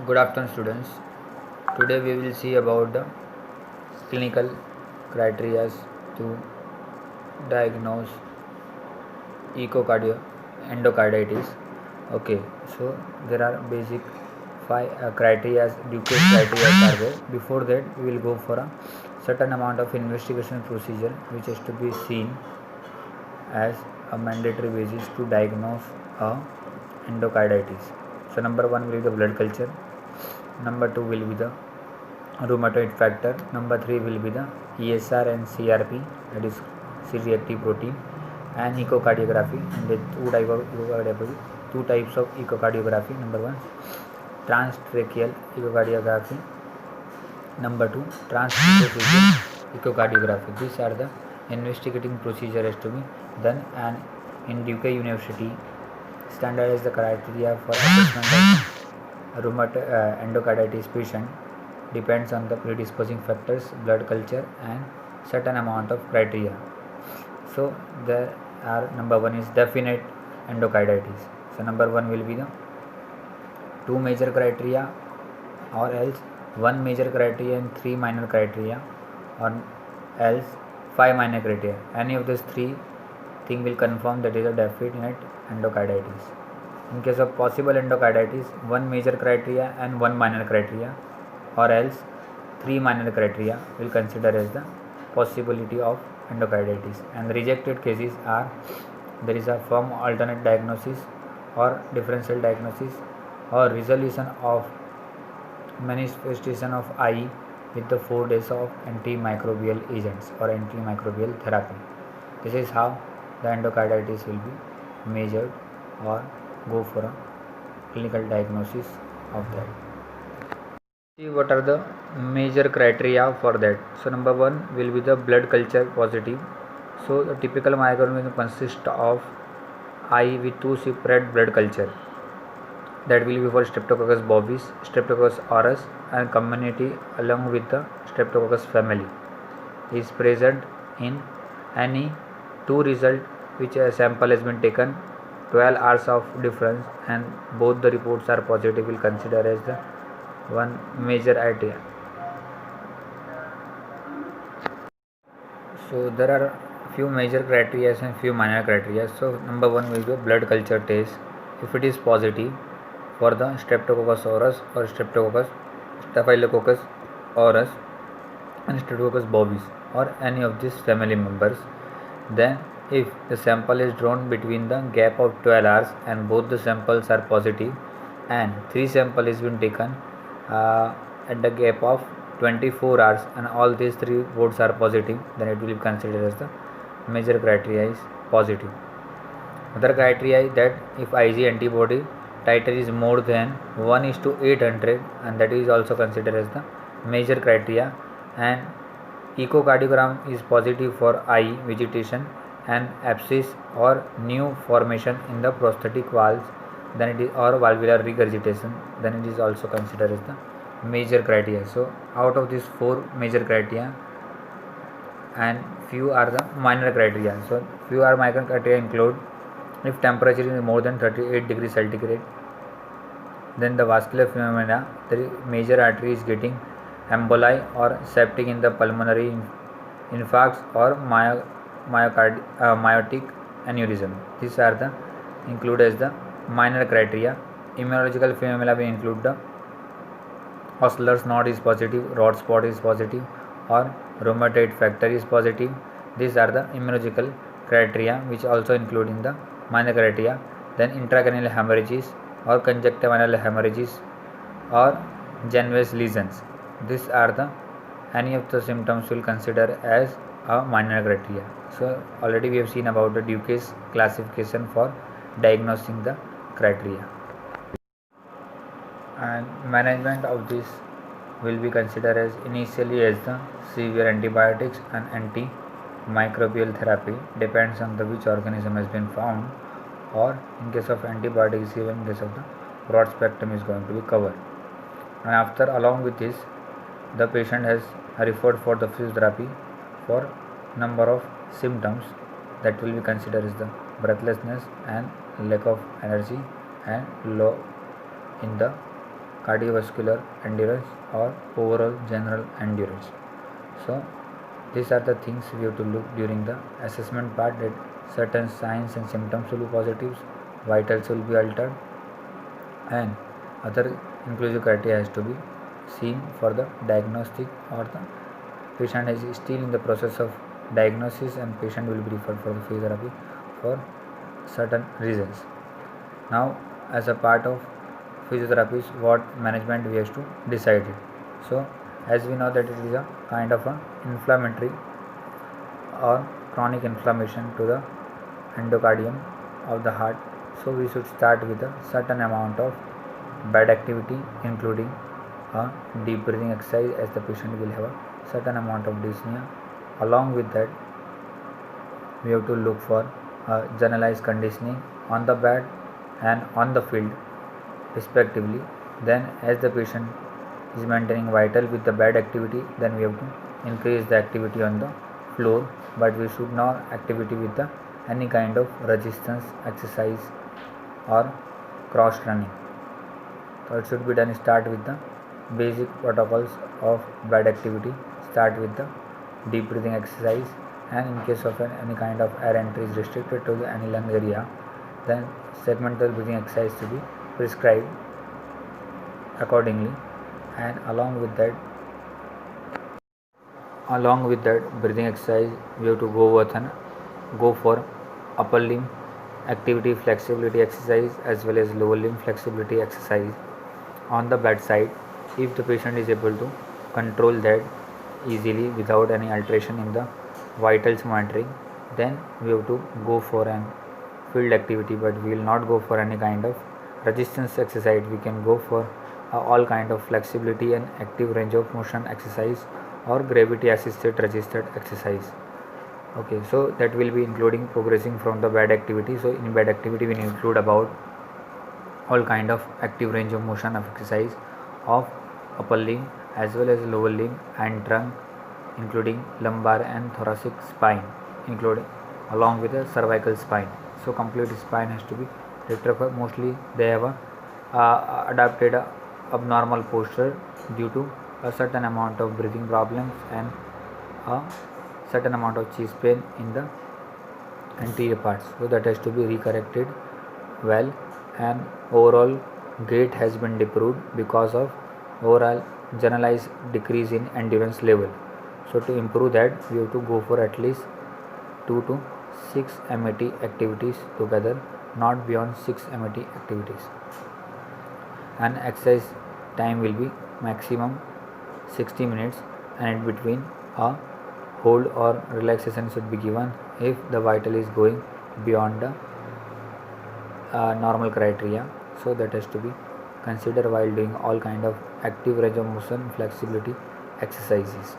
Good afternoon, students. Today we will see about the clinical criteria to diagnose endocarditis. Okay, so there are basic five criteria, Duke's criteria are there. Before that, we will go for a certain amount of investigation procedure which has to be seen as a mandatory basis to diagnose a endocarditis. So number one will be the blood culture. Number two will be the rheumatoid factor. Number 3 will be the ESR and CRP, that is C-reactive protein, and echocardiography. And the two types of echocardiography. Number 1, transtracheal echocardiography. Number 2, transesophageal echocardiography. These are the investigating procedure has to be done, and in Duke University standardized the criteria for assessment of endocarditis patient depends on the predisposing factors, blood culture, and certain amount of criteria. So there are, number 1 is definite endocarditis. So number 1 will be the 2 major criteria, or else 1 major criteria and 3 minor criteria, or else 5 minor criteria. Any of these 3 thing will confirm that is a definite endocarditis. In case of possible endocarditis, 1 major criteria and 1 minor criteria, or else 3 minor criteria will consider as the possibility of endocarditis. And rejected cases are, there is a firm alternate diagnosis or differential diagnosis, or resolution of manifestation of eye with the 4 days of antimicrobial agents or antimicrobial therapy. This is how the endocarditis will be measured or go for a clinical diagnosis of that. See what are the major criteria for that. So number 1 will be the blood culture positive. So the typical microorganism consists of eye with 2 separate blood culture, that will be for Streptococcus bovis, Streptococcus aureus, and community along with the Streptococcus family is present in any 2 result which a sample has been taken 12 hours of difference, and both the reports are positive, will consider as the one major idea. So there are few major criteria and few minor criteria. So number 1 will be blood culture test. If it is positive for the Streptococcus aureus or Staphylococcus aureus and Streptococcus bovis or any of these family members, then if the sample is drawn between the gap of 12 hours and both the samples are positive, and 3 sample is been taken at the gap of 24 hours and all these 3 reports are positive, then it will be considered as the major criteria is positive. Other criteria is that if Ig antibody titer is more than 1:800, and that is also considered as the major criteria, and echocardiogram is positive for eye vegetation and abscess or new formation in the prosthetic valves, then it is, or valvular regurgitation, then it is also considered as the major criteria. So out of these 4 major criteria, and few are the minor criteria. So few are minor criteria include if temperature is more than 38 degrees centigrade, then the vascular phenomena, the major artery is getting emboli or septic in the pulmonary infarcts or myotic aneurysm. These are the include as the minor criteria. Immunological phenomena will include the Osler's knot is positive, rod spot is positive, or rheumatoid factor is positive. These are the immunological criteria which also include in the minor criteria. Then intracranial hemorrhages or conjunctival hemorrhages or Janus lesions. These are the any of the symptoms will consider as a minor criteria. So already we have seen about the Duke's classification for diagnosing the criteria, and management of this will be considered as initially as the severe antibiotics and antimicrobial therapy, depends on the which organism has been found, or in case of antibiotics even in case of the broad spectrum is going to be covered. And after along with this, the patient has referred for the physiotherapy for number of symptoms, that will be considered as the breathlessness and lack of energy and low in the cardiovascular endurance or overall general endurance. So these are the things we have to look during the assessment part, that certain signs and symptoms will be positives, vitals will be altered, and other inclusive criteria has to be seen for the diagnostic, or the patient is still in the process of diagnosis and patient will be referred for the physiotherapy for certain reasons. Now, as a part of physiotherapy, what management we have to decide it. So as we know that it is a kind of a inflammatory or chronic inflammation to the endocardium of the heart, so we should start with a certain amount of bad activity, including a deep breathing exercise, as the patient will have a certain amount of dyspnea. Along with that, we have to look for generalized conditioning on the bed and on the field respectively. Then as the patient is maintaining vital with the bad activity, then we have to increase the activity on the floor, but we should not activity with the any kind of resistance exercise or cross running. So it should be done start with the basic protocols of bad activity, start with the deep breathing exercise, and in case of any kind of air entry is restricted to any lung area, then segmental breathing exercise to be prescribed accordingly. And along with that breathing exercise, we have to go for upper limb activity flexibility exercise as well as lower limb flexibility exercise on the bedside. If the patient is able to control that easily without any alteration in the vitals monitoring, then we have to go for an field activity, but we will not go for any kind of resistance exercise. We can go for all kind of flexibility and active range of motion exercise or gravity assisted resisted exercise. Okay, so that will be including progressing from the bad activity. So in bad activity we include about all kind of active range of motion of exercise of upper limb as well as lower limb and trunk, including lumbar and thoracic spine, including along with the cervical spine. So complete spine has to be rectified. Mostly they have adapted abnormal posture due to a certain amount of breathing problems and a certain amount of chest pain in the anterior parts, so that has to be recorrected well. And overall gait has been improved because of overall generalized decrease in endurance level. So to improve that, we have to go for at least 2 to 6 MAT activities together, not beyond 6 MAT activities. And exercise time will be maximum 60 minutes, and in between a hold or relaxation should be given if the vital is going beyond the normal criteria. So that has to be considered while doing all kind of active range of motion flexibility exercises.